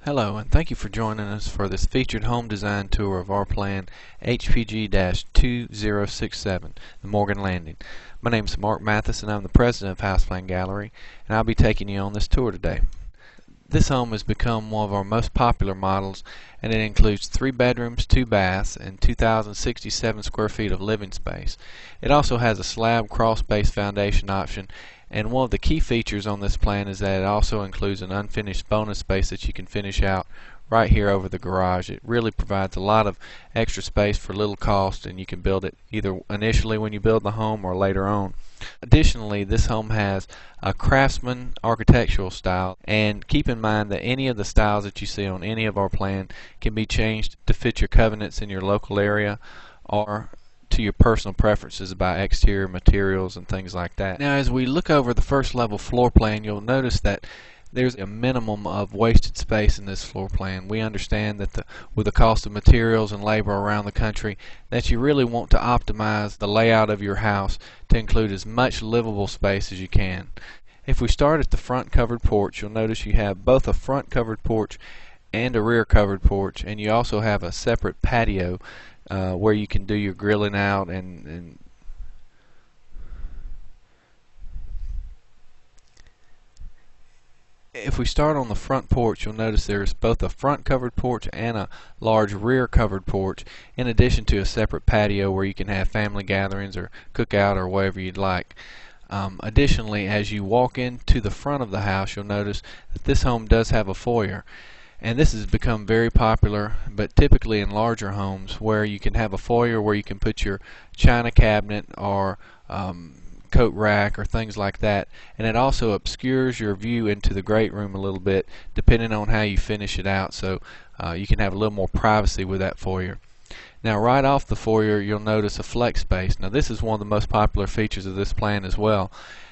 Hello, and thank you for joining us for this featured home design tour of our plan HPG-2067, the Morgan Landing. My name is Mark Mathis, and I'm the president of HousePlanGallery, and I'll be taking you on this tour today. This home has become one of our most popular models, and it includes 3 bedrooms, 2 baths, and 2,067 square feet of living space. It also has a slab cross-base foundation option, and one of the key features on this plan is that it also includes an unfinished bonus space that you can finish out right here over the garage. It really provides a lot of extra space for little cost, and you can build it either initially when you build the home or later on. Additionally, this home has a Craftsman architectural style, and keep in mind that any of the styles that you see on any of our plan can be changed to fit your covenants in your local area or to your personal preferences about exterior materials and things like that. Now, as we look over the first level floor plan, you'll notice that there's a minimum of wasted space in this floor plan. We understand that with the cost of materials and labor around the country, that you really want to optimize the layout of your house to include as much livable space as you can. If we start at the front covered porch, you'll notice you have both a front covered porch and a rear covered porch, and you also have a separate patio where you can do your grilling out and if we start on the front porch, you'll notice there's both a front covered porch and a large rear covered porch, in addition to a separate patio where you can have family gatherings or cook out or whatever you'd like. Additionally, as you walk into the front of the house, you'll notice that this home does have a foyer. And this has become very popular, but typically in larger homes, where you can have a foyer where you can put your china cabinet or coat rack or things like that, and it also obscures your view into the great room a little bit depending on how you finish it out, so you can have a little more privacy with that foyer. Now, right off the foyer, you'll notice a flex space. Now, this is one of the most popular features of this plan as well,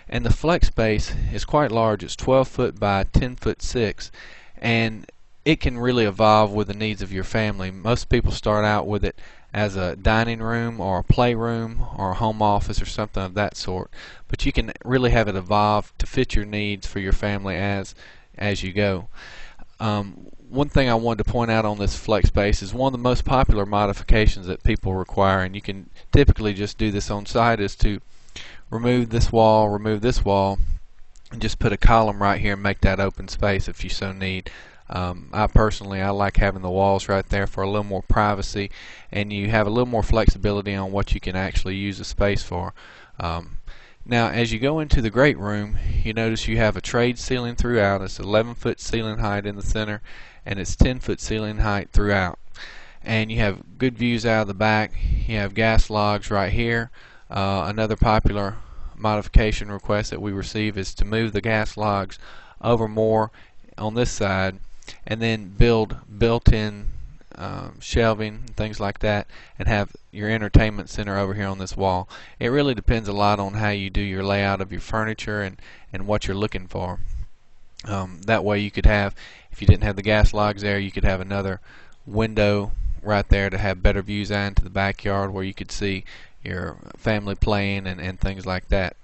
and the flex space is quite large. It's 12 foot by 10 foot 6, and it can really evolve with the needs of your family. Most people start out with it as a dining room or a playroom or a home office or something of that sort, but you can really have it evolve to fit your needs for your family as you go. One thing I wanted to point out on this flex space is one of the most popular modifications that people require, and you can typically just do this on site, is to remove this wall, and just put a column right here and make that open space if you so need. I like having the walls right there for a little more privacy, and you have a little more flexibility on what you can actually use the space for. Now, as you go into the great room, you notice you have a trade ceiling throughout. It's 11-foot ceiling height in the center, and it's 10-foot ceiling height throughout. And you have good views out of the back. You have gas logs right here. Another popular modification request that we receive is to move the gas logs over more on this side, and then build built-in shelving, things like that, and have your entertainment center over here on this wall. It really depends a lot on how you do your layout of your furniture and what you're looking for. That way you could have, if you didn't have the gas logs there, you could have another window right there to have better views out into the backyard where you could see your family playing and things like that.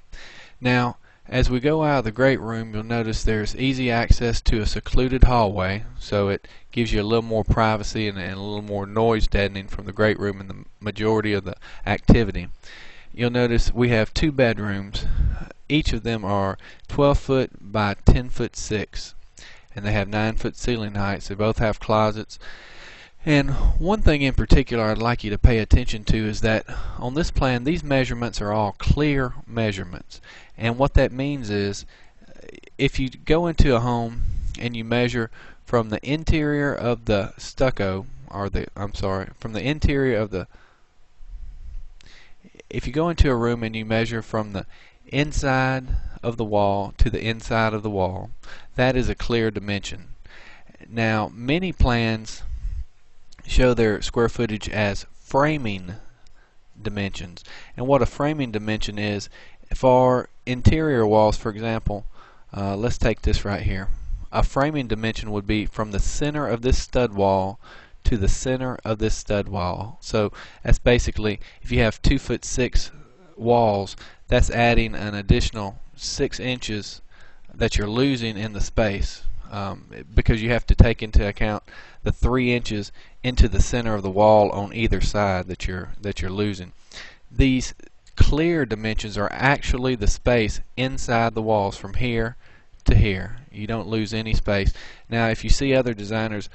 Now, as we go out of the great room, you'll notice there's easy access to a secluded hallway, so it gives you a little more privacy and a little more noise deadening from the great room and the majority of the activity. You'll notice we have 2 bedrooms. Each of them are 12 foot by 10 foot 6, and they have 9-foot ceiling heights. They both have closets. And one thing in particular I'd like you to pay attention to is that on this plan, these measurements are all clear measurements. And what that means is, if you go into a home and you measure from the interior of the stucco, if you go into a room and you measure from the inside of the wall to the inside of the wall, that is a clear dimension. Now, many plans show their square footage as framing dimensions, and what a framing dimension is, for interior walls, for example, let's take this right here. A framing dimension would be from the center of this stud wall to the center of this stud wall. So that's basically, if you have 2 foot 6 walls, that's adding an additional 6 inches that you're losing in the space. because you have to take into account the 3 inches into the center of the wall on either side that you're losing. These clear dimensions are actually the space inside the walls from here to here. You don't lose any space. Now, if you see other designers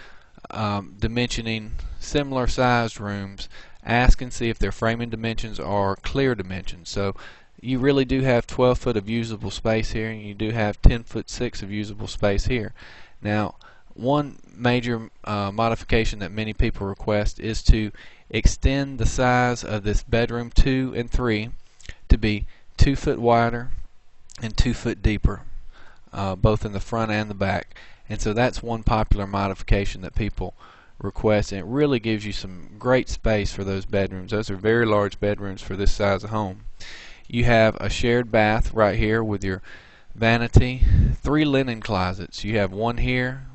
dimensioning similar sized rooms, ask and see if their framing dimensions are clear dimensions. So you really do have 12 foot of usable space here, and you do have 10'6" of usable space here. Now, one major modification that many people request is to extend the size of this bedroom 2 and 3 to be 2 foot wider and 2 foot deeper, both in the front and the back. And so that's one popular modification that people request, and it really gives you some great space for those bedrooms. Those are very large bedrooms for this size of home. You have a shared bath right here with your vanity, 3 linen closets. You have one here,